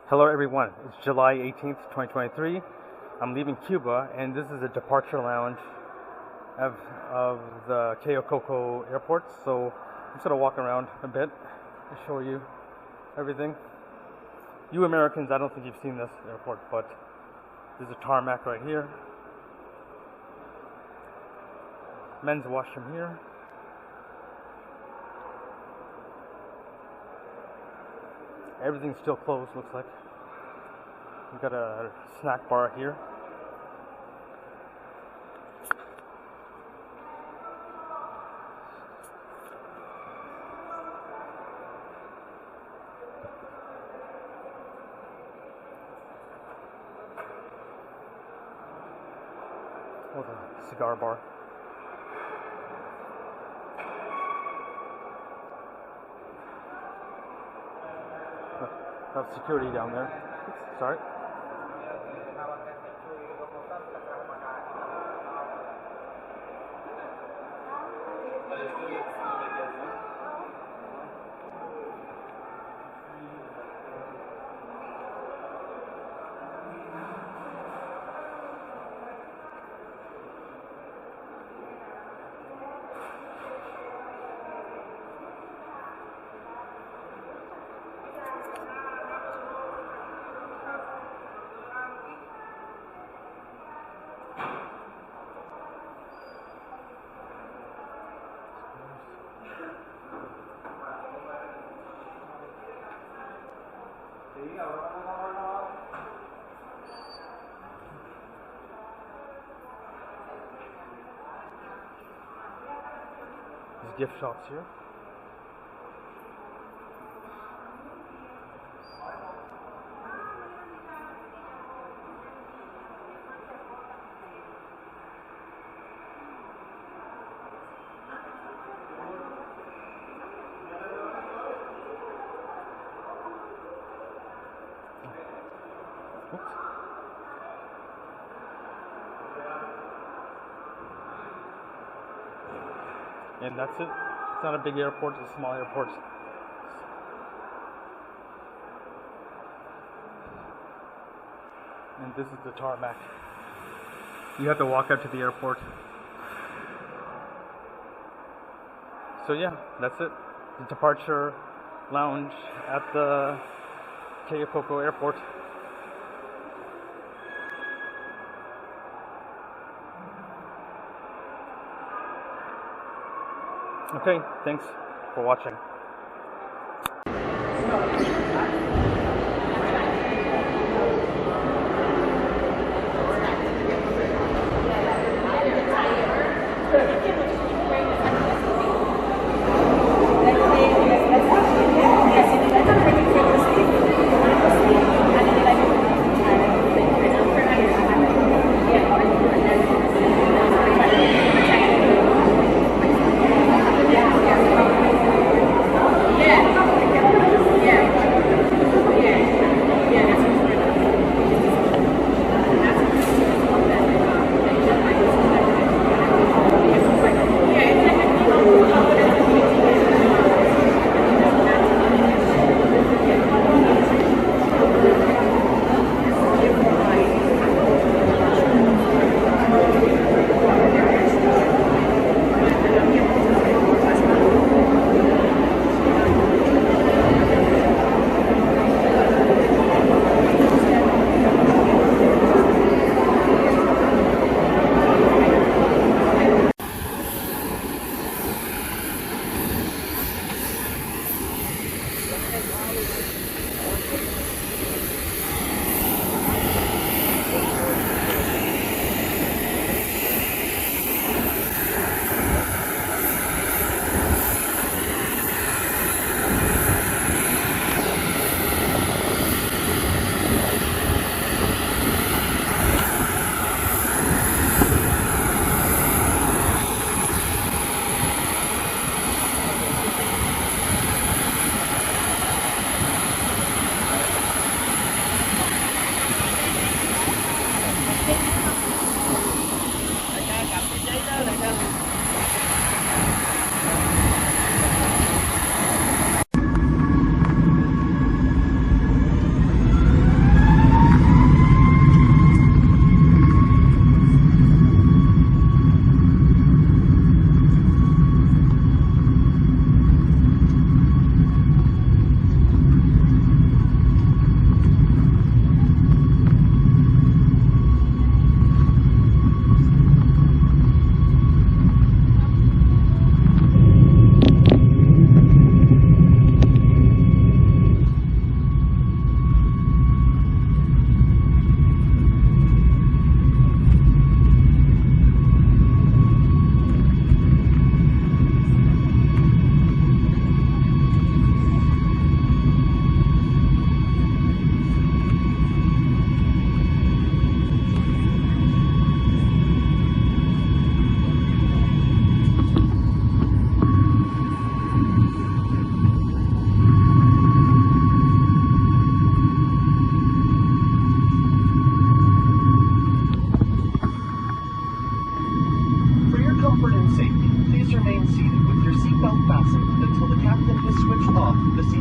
Hello everyone, it's July 18th, 2023. I'm leaving Cuba and this is a departure lounge of the Cayo Coco airport. So I'm just going to walk around a bit to show you everything. You Americans, I don't think you've seen this airport, but there's a tarmac right here. Men's washroom here. Everything's still closed, looks like. We've got a snack bar here. Oh, the cigar bar. Have security down there. Oops, sorry. There's gift shops here. Oops. And that's it. It's not a big airport, it's a small airport. And this is the tarmac. You have to walk out to the airport. So yeah, that's it. The departure lounge at the Cayo Coco airport. Okay, thanks for watching.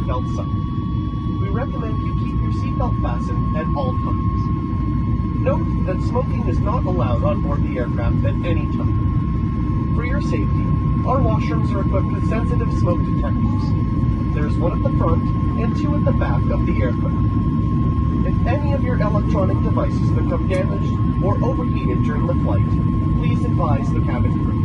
seatbelt sign. We recommend you keep your seatbelt fastened at all times. Note that smoking is not allowed on board the aircraft at any time. For your safety, our washrooms are equipped with sensitive smoke detectors. There's one at the front and two at the back of the aircraft. If any of your electronic devices become damaged or overheated during the flight, please advise the cabin crew.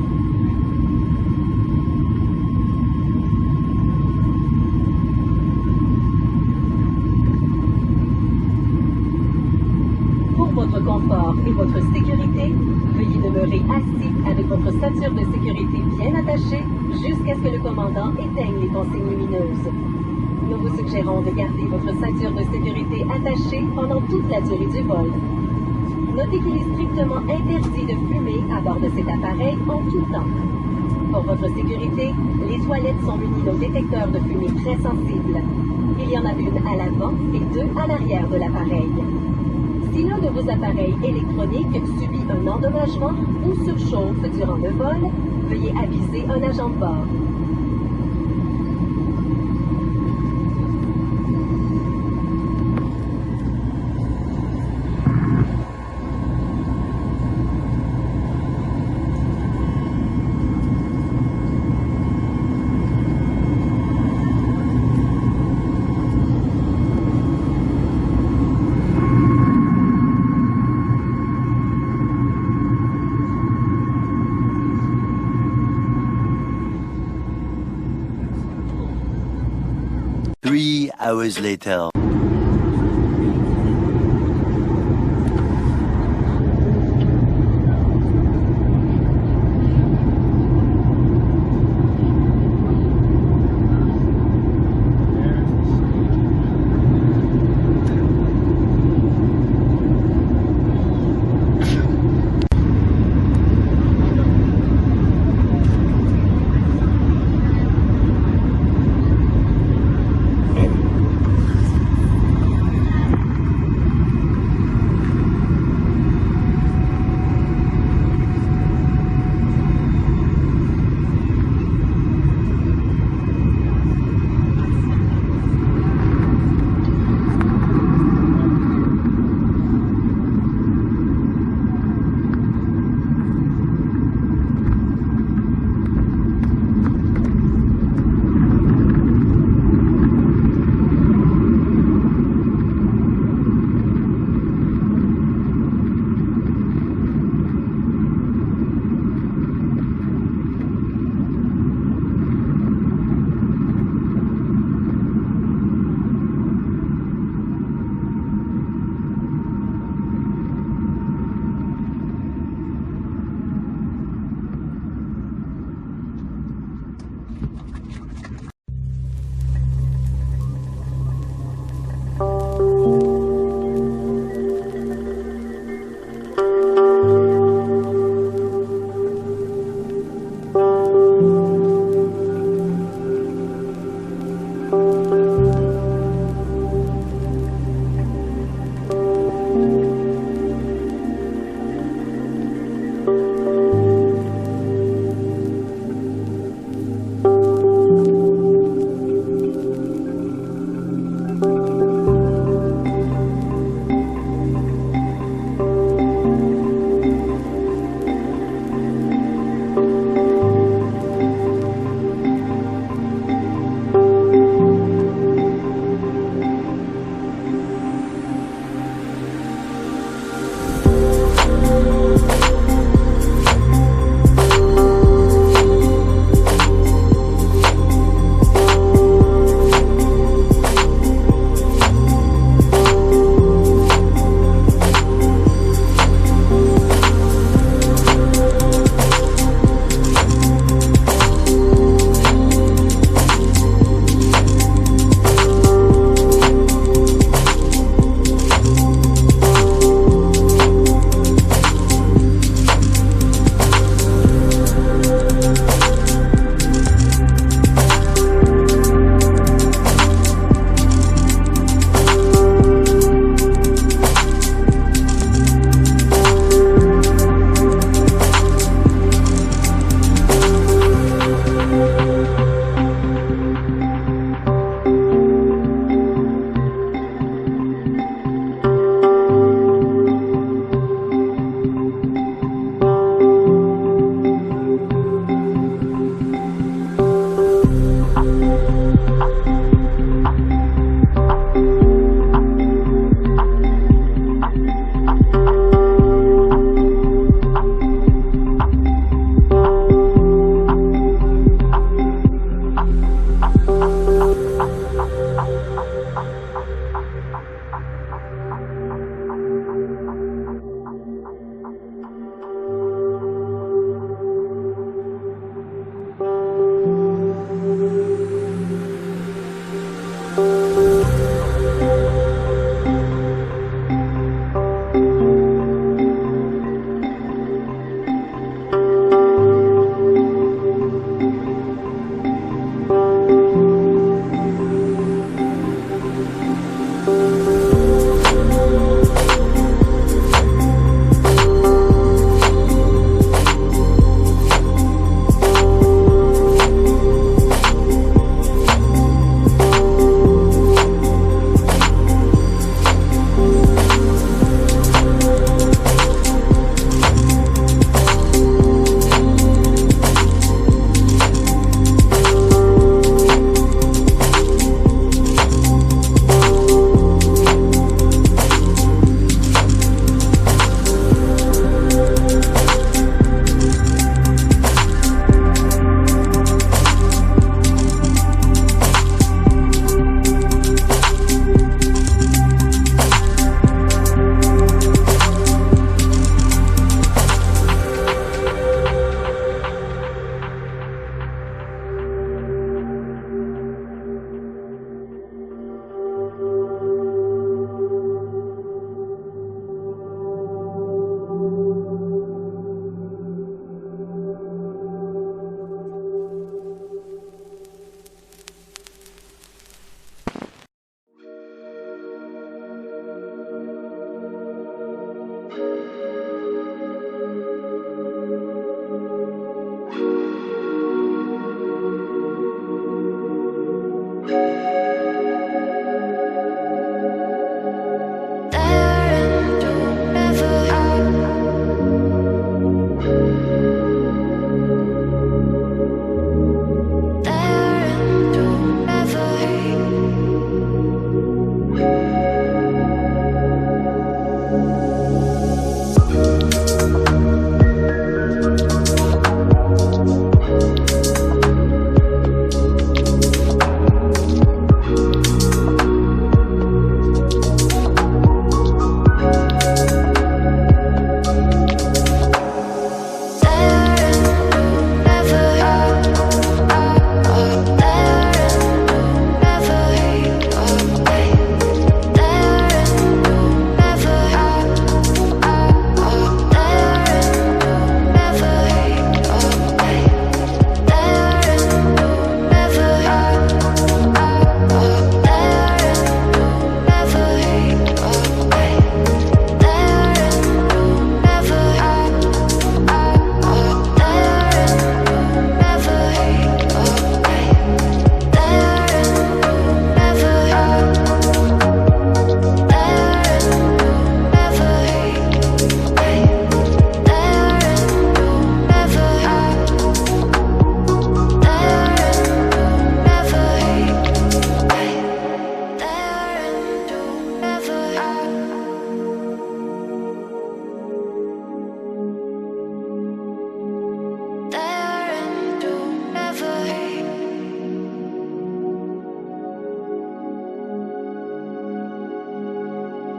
Pour votre confort et votre sécurité, veuillez demeurer assis avec votre ceinture de sécurité bien attachée jusqu'à ce que le commandant éteigne les consignes lumineuses. Nous vous suggérons de garder votre ceinture de sécurité attachée pendant toute la durée du vol. Notez qu'il est strictement interdit de fumer à bord de cet appareil en tout temps. Pour votre sécurité, les toilettes sont munies d'un détecteur de fumée très sensible. Il y en a une à l'avant et deux à l'arrière de l'appareil. Si l'un de vos appareils électroniques subit un endommagement ou surchauffe durant le vol, veuillez aviser un agent de bord. Hours later.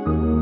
Cuba.